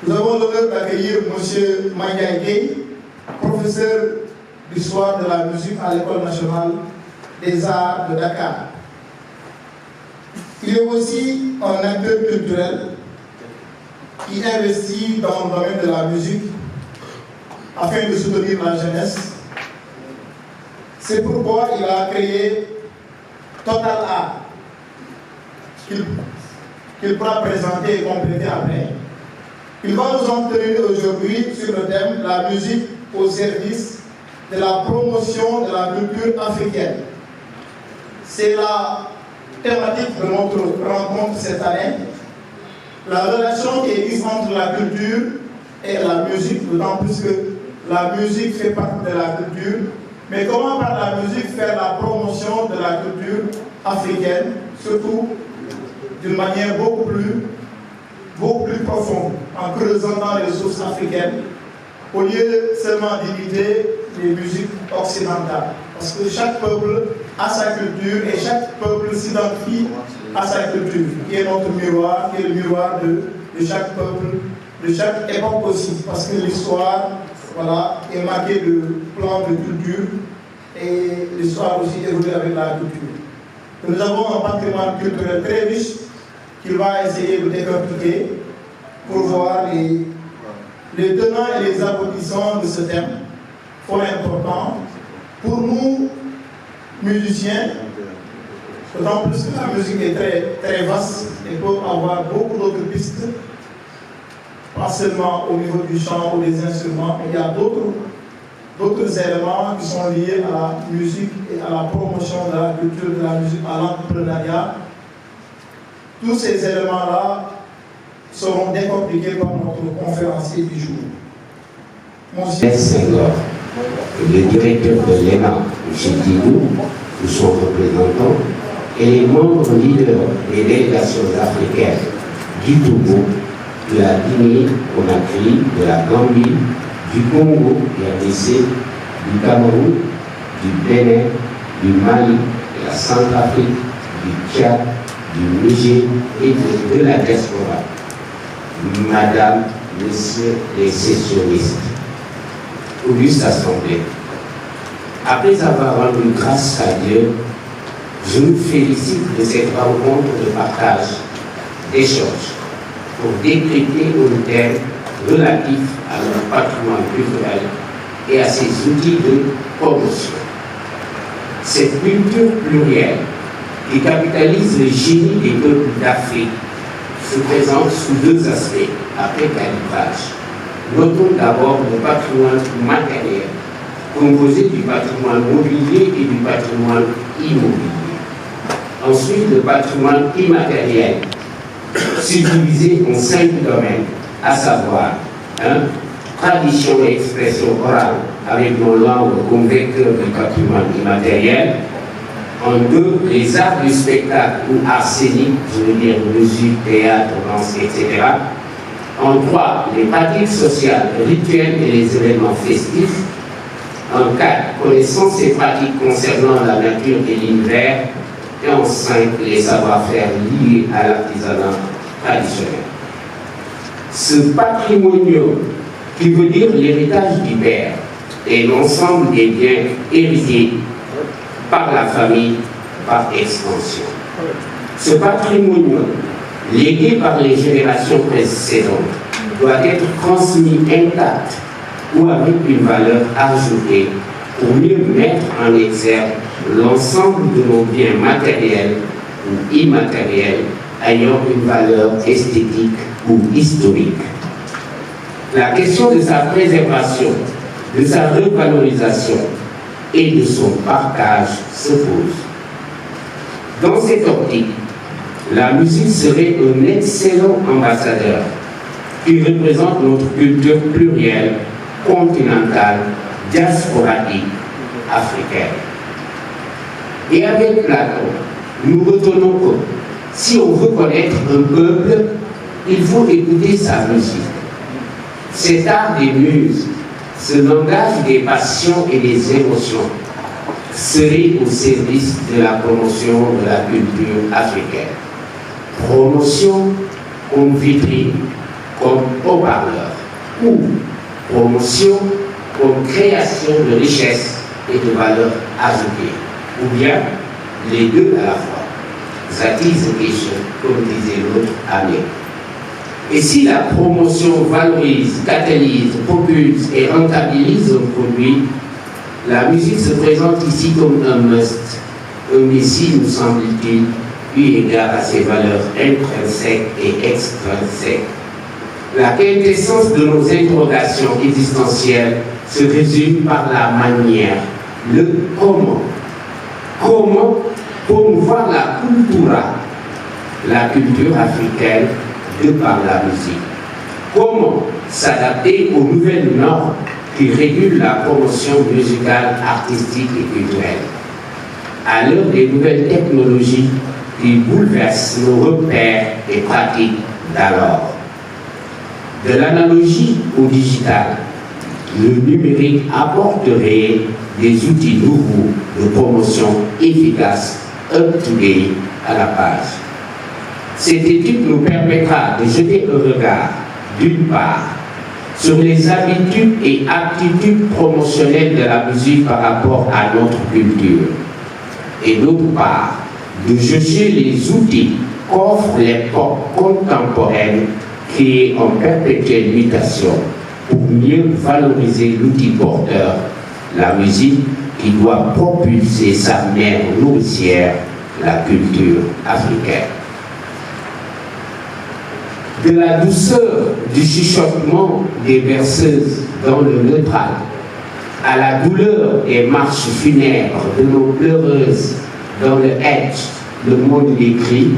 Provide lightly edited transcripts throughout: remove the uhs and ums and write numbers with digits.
Nous avons l'honneur d'accueillir M. Mandiaye Gueye, professeur d'histoire de la musique à l'École nationale des arts de Dakar. Il est aussi un acteur culturel qui investit dans le domaine de la musique afin de soutenir la jeunesse. C'est pourquoi il a créé Total Art, qu'il pourra présenter et compléter après. Il va nous entretenir aujourd'hui sur le thème « La musique au service de la promotion de la culture africaine ». C'est la thématique de notre rencontre cette année. La relation qui existe entre la culture et la musique, d'autant plus que la musique fait partie de la culture. Mais comment par la musique faire la promotion de la culture africaine, surtout d'une manière beaucoup plus profonde, en creusant dans les sources africaines, au lieu seulement d'imiter les musiques occidentales. Parce que chaque peuple a sa culture et chaque peuple s'identifie à sa culture, qui est notre miroir, qui est le miroir de chaque peuple, de chaque époque aussi. Parce que l'histoire, voilà, est marquée de plans de culture et l'histoire aussi évolue avec la culture. Nous avons un patrimoine culturel très riche qu'il va essayer de décortiquer pour voir les tenants et les aboutissants de ce thème, fort important pour nous, musiciens, d'autant plus que la musique est très, très vaste et peut avoir beaucoup d'autres pistes, pas seulement au niveau du chant ou des instruments, mais il y a d'autres éléments qui sont liés à la musique et à la promotion de la culture de la musique, à l'entrepreneuriat. Tous ces éléments-là seront décortiqués par notre conférencier du jour. Monsieur Senghor, le directeur de l'ENA, M. Didou, ou son représentant, et les membres leaders des délégations africaines du Togo, de la Guinée-Conakry, de la Gambie, du Congo, RDC, du Cameroun, du Bénin, du Mali, de la Centrafrique, du Tchad, du Niger et de la diaspora. Madame, Messieurs les sessionnistes, auguste assemblée, après avoir rendu grâce à Dieu, je nous félicite de cette rencontre de partage, d'échange, pour décrypter un thème relatif à notre patrimoine culturel et à ses outils de promotion. Cette culture plurielle qui capitalise le génie des peuples d'Afrique se présente sous deux aspects après calibrage. Notons d'abord le patrimoine matériel, composé du patrimoine mobilier et du patrimoine immobilier. Ensuite, le patrimoine immatériel, subdivisé en 5 domaines, à savoir 1. Tradition et expression orale, avec nos langues comme vecteur du patrimoine immatériel. En 2, les arts du spectacle ou arts scéniques, je veux dire musique, théâtre, danse, etc. En 3, les pratiques sociales, rituels et les événements festifs. En 4, connaissances et pratiques concernant la nature et l'univers. Et en 5, les savoir-faire liés à l'artisanat traditionnel. Ce patrimoine, qui veut dire l'héritage du père, et l'ensemble des biens hérités par la famille, par extension. Ce patrimoine, légué par les générations précédentes, doit être transmis intact ou avec une valeur ajoutée pour mieux mettre en exergue l'ensemble de nos biens matériels ou immatériels ayant une valeur esthétique ou historique. La question de sa préservation, de sa revalorisation et de son partage se pose. Dans cette optique, la musique serait un excellent ambassadeur qui représente notre culture plurielle, continentale, diasporatique, africaine. Et avec Platon, nous retenons que si on veut connaître un peuple, il faut écouter sa musique. Cet art des muses, ce langage des passions et des émotions, serait au service de la promotion de la culture africaine. Promotion comme vitrine, comme haut-parleur, ou promotion comme création de richesses et de valeur ajoutée, ou bien les deux à la fois. That is the question, comme disait l'autre ami. Et si la promotion valorise, catalyse, propulse et rentabilise un produit, la musique se présente ici comme un must, un messie, nous semble-t-il, eu égard à ses valeurs intrinsèques et extrinsèques. La quintessence de nos interrogations existentielles se résume par la manière, le comment. Comment promouvoir la culture africaine de par la musique. Comment s'adapter aux nouvelles normes qui régulent la promotion musicale, artistique et culturelle. À l'heure des nouvelles technologies qui bouleversent nos repères et pratiques d'alors. De l'analogie au digital, le numérique apporterait des outils nouveaux de promotion efficaces, up-to-date à la page. Cette étude nous permettra de jeter un regard, d'une part, sur les habitudes et aptitudes promotionnelles de la musique par rapport à notre culture, et d'autre part, de juger les outils qu'offre l'époque contemporaine qui est en perpétuelle mutation pour mieux valoriser l'outil porteur, la musique qui doit propulser sa mère nourricière, la culture africaine. De la douceur du chuchotement des berceuses dans le neutral, à la douleur des marches funèbres de nos pleureuses dans le Edge, le monde des cris,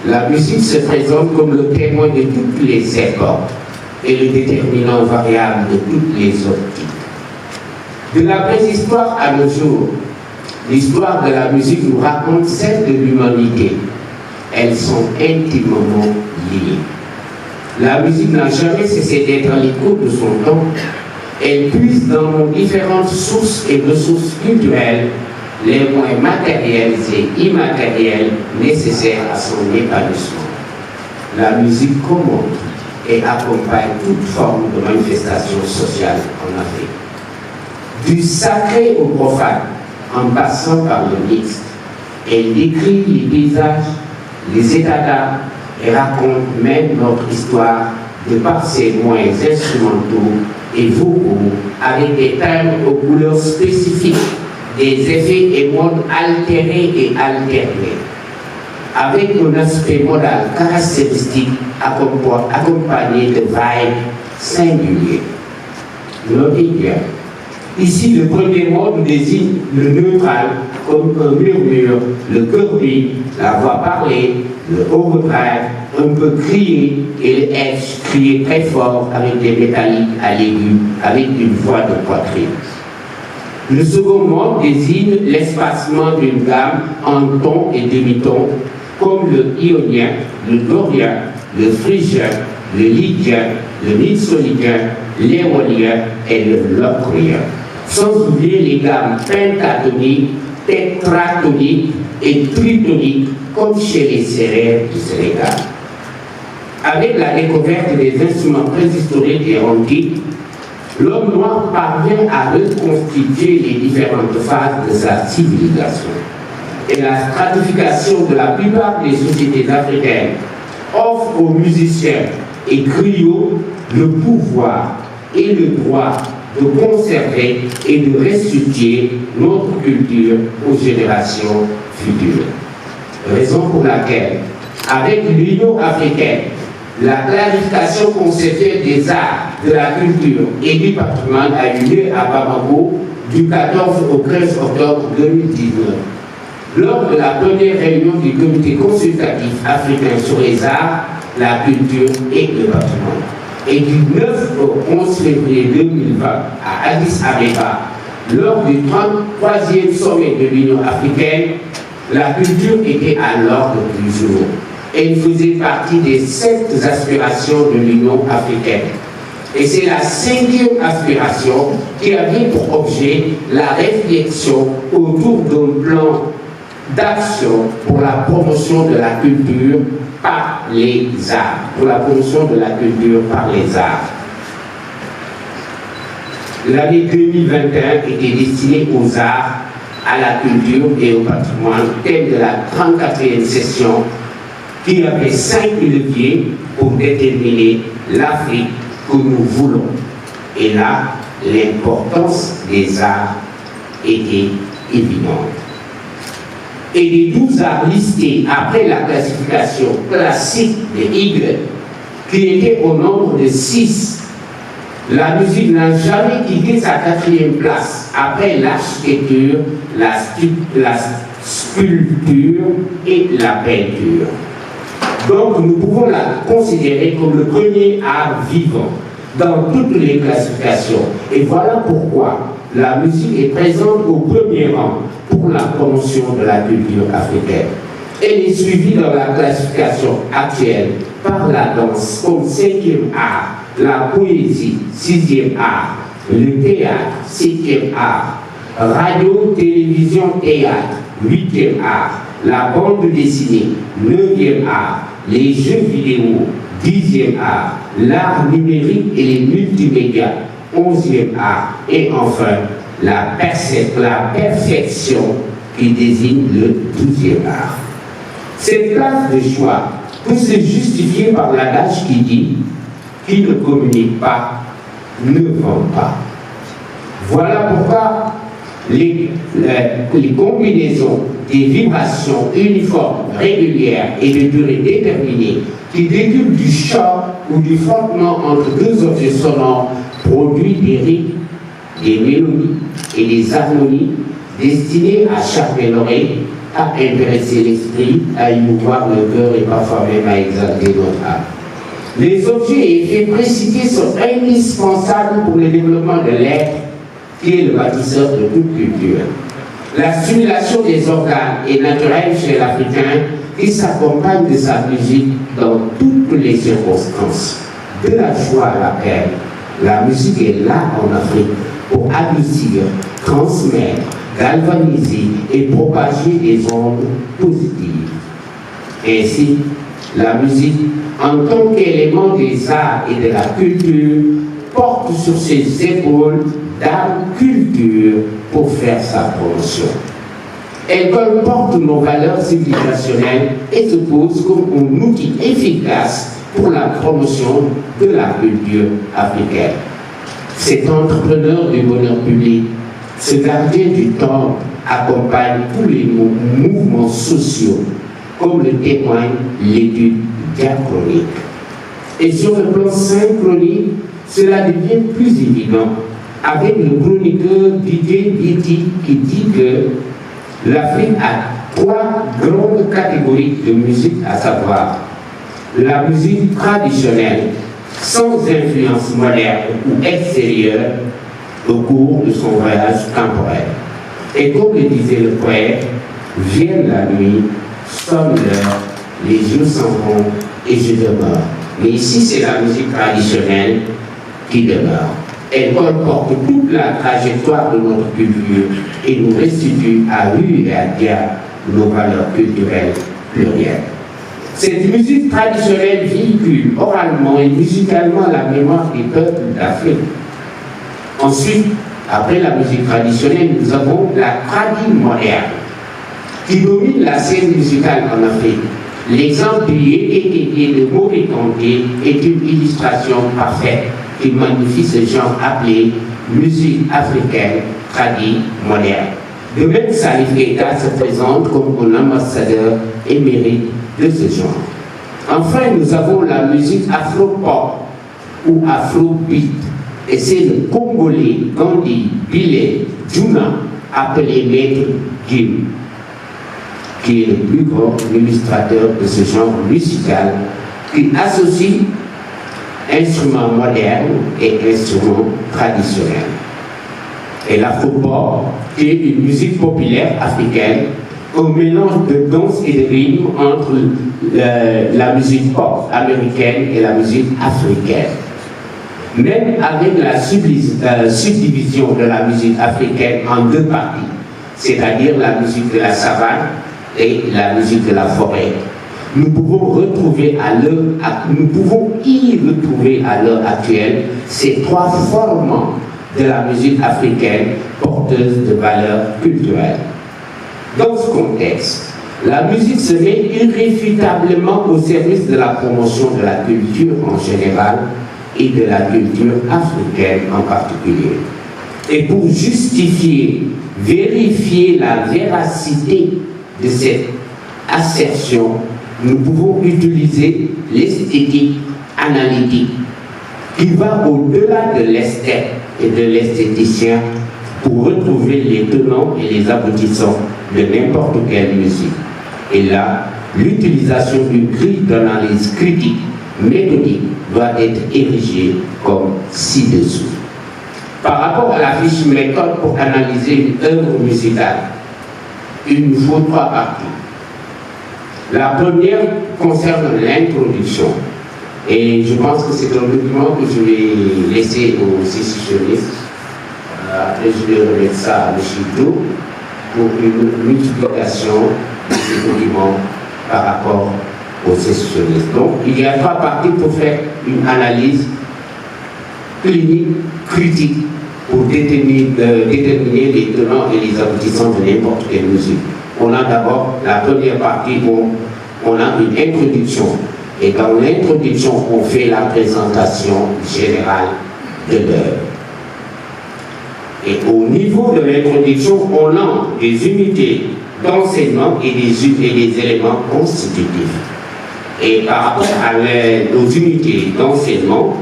la musique se présente comme le témoin de toutes les époques et le déterminant variable de toutes les optiques. De la préhistoire à nos jours, l'histoire de la musique nous raconte celle de l'humanité. Elles sont intimement liées. La musique n'a jamais cessé d'être l'écho de son temps. Elle puise dans nos différentes sources et ressources culturelles les moyens matériels et immatériels nécessaires à son épanouissement. La musique commande et accompagne toute forme de manifestation sociale en Afrique. Du sacré au profane, en passant par le mixte, elle décrit les paysages, les états d'âme et raconte même notre histoire de par ses moyens instrumentaux et vocaux avec des timbres aux couleurs spécifiques, des effets et modes altérés et alternés, avec un aspect modal caractéristique accompagné de vibes singuliers. Notez bien, ici le premier mode désigne le neutral comme un murmure, le curvy, la voix parlée, le overdrive, un peu crié, et le edge crié très fort avec des métalliques à l'aigu, avec une voix de poitrine. Le second mode désigne l'espacement d'une gamme en ton et demi-ton, comme le ionien, le dorien, le phrygien, le lydien, le mixolydien, l'éolien et le locrien. Sans oublier les gammes pentatoniques, tétratoniques et tritoniques, comme chez les Sérères du Sénégal. Avec la découverte des instruments préhistoriques et antiques, l'homme noir parvient à reconstituer les différentes phases de sa civilisation. Et la stratification de la plupart des sociétés africaines offre aux musiciens et griots le pouvoir et le droit de conserver et de restituer notre culture aux générations futures. Raison pour laquelle, avec l'Union africaine, la clarification conceptuelle des arts, de la culture et du patrimoine a eu lieu à Bamako du 14 au 15 octobre 2019. Lors de la première réunion du comité consultatif africain sur les arts, la culture et le patrimoine. Et du 9 au 11 février 2020 à Addis Abeba, lors du 33e sommet de l'Union africaine, la culture était à l'ordre du jour. Elle faisait partie des 7 aspirations de l'Union africaine. Et c'est la 5e aspiration qui avait pour objet la réflexion autour d'un plan d'action pour la promotion de la culture par les arts. Pour la promotion de la culture par les arts. L'année 2021 était destinée aux arts, à la culture et au patrimoine, thème de la 34e session qui avait 5 leviers pour déterminer l'Afrique que nous voulons. Et là, l'importance des arts était évidente. Et les 12 arts listés après la classification classique de Hegel, qui était au nombre de 6, la musique n'a jamais quitté sa 4e place après l'architecture, la sculpture et la peinture. Donc nous pouvons la considérer comme le premier art vivant dans toutes les classifications. Et voilà pourquoi la musique est présente au premier rang pour la promotion de la culture africaine. Elle est suivie dans la classification actuelle par la danse comme 5e art, la poésie 6e art, le théâtre 7e art, radio, télévision, théâtre 8e art, la bande dessinée 9e art, les jeux vidéo 10e art, l'art numérique et les multimédias 11e art, et enfin la perfection qui désigne le 12e art. Cette place de choix peut se justifier par l'adage qui dit « qui ne communique pas ne vend pas ». Voilà pourquoi les combinaisons des vibrations uniformes, régulières et de durée déterminée qui découlent du choc ou du frottement entre deux objets sonores produisent des rythmes, des mélodies et des harmonies destinées à charmer l'oreille, à intéresser l'esprit, à émouvoir le cœur et parfois même à exalter notre âme. Les objets et effets précités sont indispensables pour le développement de l'être qui est le bâtisseur de toute culture. La stimulation des organes est naturelle chez l'Africain qui s'accompagne de sa musique dans toutes les circonstances. De la joie à la peine, la musique est là en Afrique pour adoucir, transmettre, galvaniser et propager des ondes positives. Ainsi, la musique, en tant qu'élément des arts et de la culture, porte sur ses épaules d'âme culture pour faire sa promotion. Elle comporte nos valeurs civilisationnelles et se pose comme un outil efficace pour la promotion de la culture africaine. Cet entrepreneur du bonheur public, ce gardien du temps, accompagne tous les mouvements sociaux, comme le témoigne l'étude diachronique. Et sur le plan synchronique, cela devient plus évident avec le chroniqueur Didier Diety qui dit que l'Afrique a 3 grandes catégories de musique, à savoir la musique traditionnelle, sans influence moderne ou extérieure au cours de son voyage temporel. Et comme le disait le poète, vient la nuit, sonne l'heure, les yeux s'en vont et je demeure. Mais ici, c'est la musique traditionnelle qui demeure. Elle comporte toute la trajectoire de notre culture et nous restitue à lui et à Dia nos valeurs culturelles plurielles. Cette musique traditionnelle véhicule oralement et musicalement la mémoire des peuples d'Afrique. Ensuite, après la musique traditionnelle, nous avons la tradition moderne qui domine la scène musicale en Afrique. L'exemple du Yékékéké de Mori Kanté est une illustration parfaite qui magnifie ce genre appelé musique africaine tradie moderne. De même, Salif Keita se présente comme un ambassadeur émérite de ce genre. Enfin, nous avons la musique afro-pop ou afro-beat. Et c'est le Congolais Gandhi Bilé Djouna, appelé Maître Gim, qui est le plus grand illustrateur de ce genre musical, qui associe instruments modernes et instruments traditionnels. Et l'afro-pop, qui est une musique populaire africaine, un mélange de danse et de rythme entre la musique pop américaine et la musique africaine. Même avec la subdivision de la musique africaine en 2 parties, c'est-à-dire la musique de la savane et la musique de la forêt. Nous pouvons y retrouver à l'heure actuelle ces trois formes de la musique africaine porteuse de valeurs culturelles. Dans ce contexte, la musique se met irréfutablement au service de la promotion de la culture en général et de la culture africaine en particulier. Et pour justifier, vérifier la véracité de cette assertion, nous pouvons utiliser l'esthétique analytique qui va au-delà de l'esthète et de l'esthéticien pour retrouver les tenants et les aboutissants de n'importe quelle musique. Et là, l'utilisation d'une grille d'analyse critique, méthodique, doit être érigée comme ci-dessous. Par rapport à la fiche méthode pour analyser une œuvre musicale, il nous faut trois parties. La première concerne l'introduction. Et je pense que c'est un document que je vais laisser aux sécessionnistes. Et je vais remettre ça à M. Do pour une multiplication de ces documents par rapport aux sécessionnistes. Donc, il y a trois parties pour faire une analyse clinique, critique, pour déterminer les tenants et les aboutissants de n'importe quelle musique. On a d'abord la première partie où on a une introduction. Et dans l'introduction, on fait la présentation générale de l'œuvre. Et au niveau de l'introduction, on a des unités d'enseignement et des éléments constitutifs. Et par rapport aux unités d'enseignement,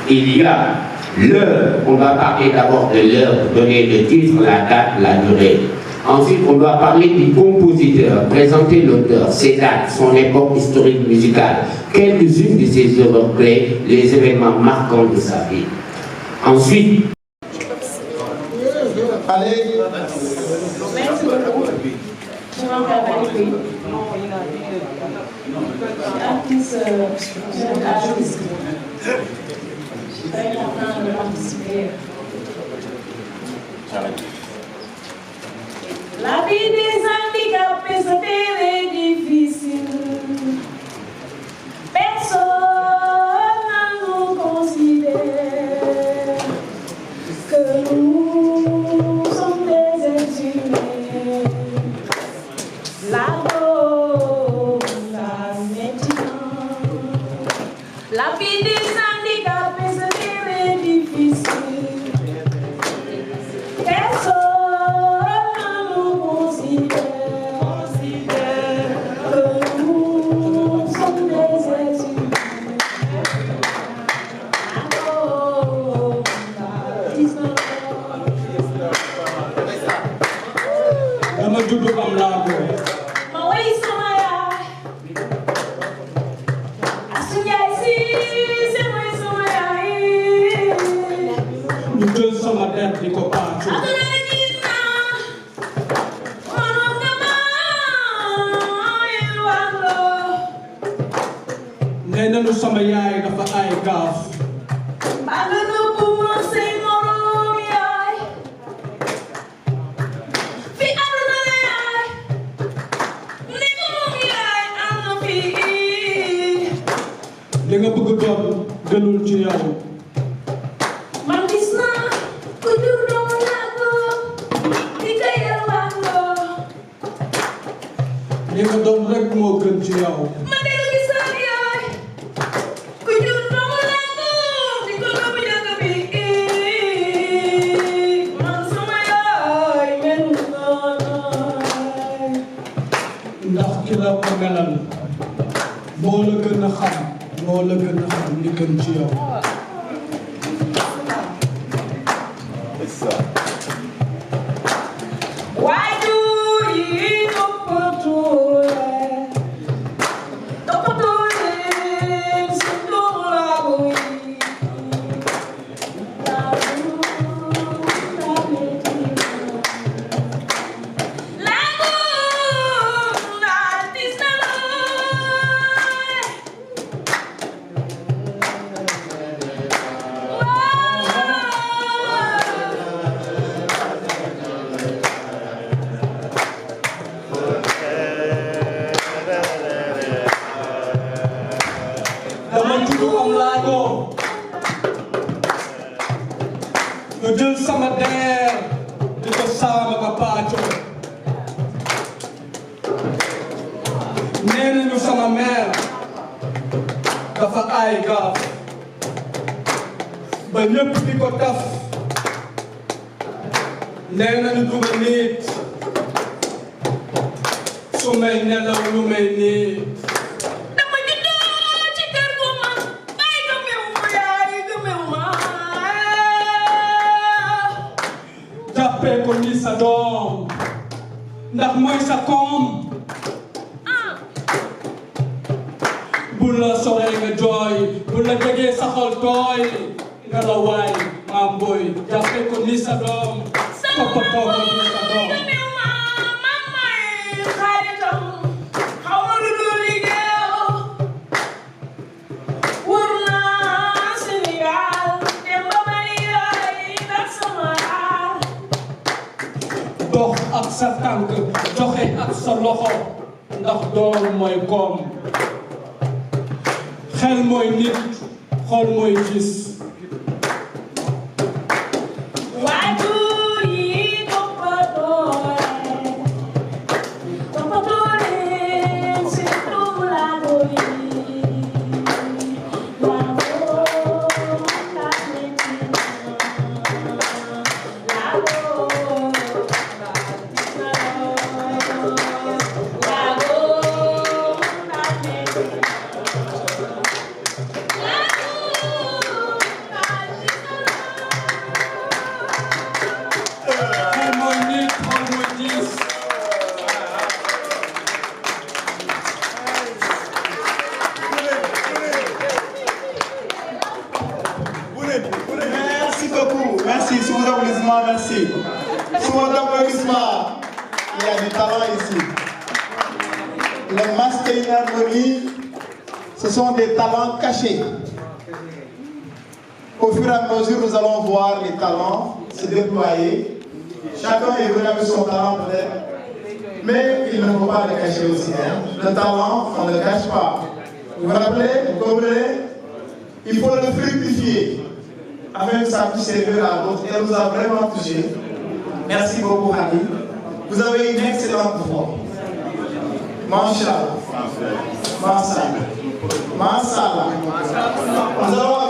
il y a l'heure. On va parler d'abord de l'heure, donner le titre, la date, la durée. Ensuite, on doit parler du compositeur, présenter l'auteur, ses dates, son époque historique musicale, quelques-unes de ses œuvres clés, les événements marquants de sa vie. Ensuite, allez. Merci beaucoup. Je m'appelle Valérie. Je suis artiste. Je suis très contente de participer. La vie des handicapés se fait difficile. Personne ne nous considère que nous sommes des êtres humains. La dose, la maintenant. La vie des handicapés se fait difficile. Personne sama yaay dafa ay gaaf balu nu bu mo sey morom yaay fi aduna la yaay ni ko moom yaay am na fi li nga bëgg doon gënul ci yow man gis naa ku jur doomu làkko di ko yalwaango li nga doon rek moo gën ci yow moo la gën a xam moo la gën a xam li gën ci yow man tudd am laago nga jël sama deer di ko saama ka paaco nee nañu sama mère dafa ay gaaf ba ñëpp di ko taf nee nañu duma nit su may nelaw lu may nit dama juddoo ci kër gu mag bay gëmew ma yaay gëmew ma jàppee ko ni sa doom ndax mooy sa koom bu la soree nga jooy bu la jegee sa xol tooy nga la waay maam booy jàppee ko ni sa doom toppatoo ko ni sa doom gëmew ma man may xaritam xaw ma lu dul liggéeyoo wër naa Sénégal dem ba bari yaay ndax sama aar dox ak sa tànk joxe ak sa loxo ndax doom mooy koom xel mooy nit xol mooy gis waajur yi toppatoo leen seen doomu laago yi laago laa metti laago xel mooy nit xol mooy gis Merci beaucoup. Merci. Sous vos applaudissements, merci. Sous vos applaudissements, il y a du talent ici. Les Masquerades Harmonie, ce sont des talents cachés. Au fur et à mesure, nous allons voir les talents se déployer. Chacun est venu avec son talent peut-être, mais il ne faut pas le cacher aussi. Hein. Le talent, on ne le cache pas. Vous vous rappelez, vous comprenez? Il faut le fructifier afin que ça puisse servir à d'autres. Elle nous a vraiment touchés. Merci beaucoup, Ali. Vous avez une excellente voix. Masha'Allah. Mashallah. Mashallah. Nous allons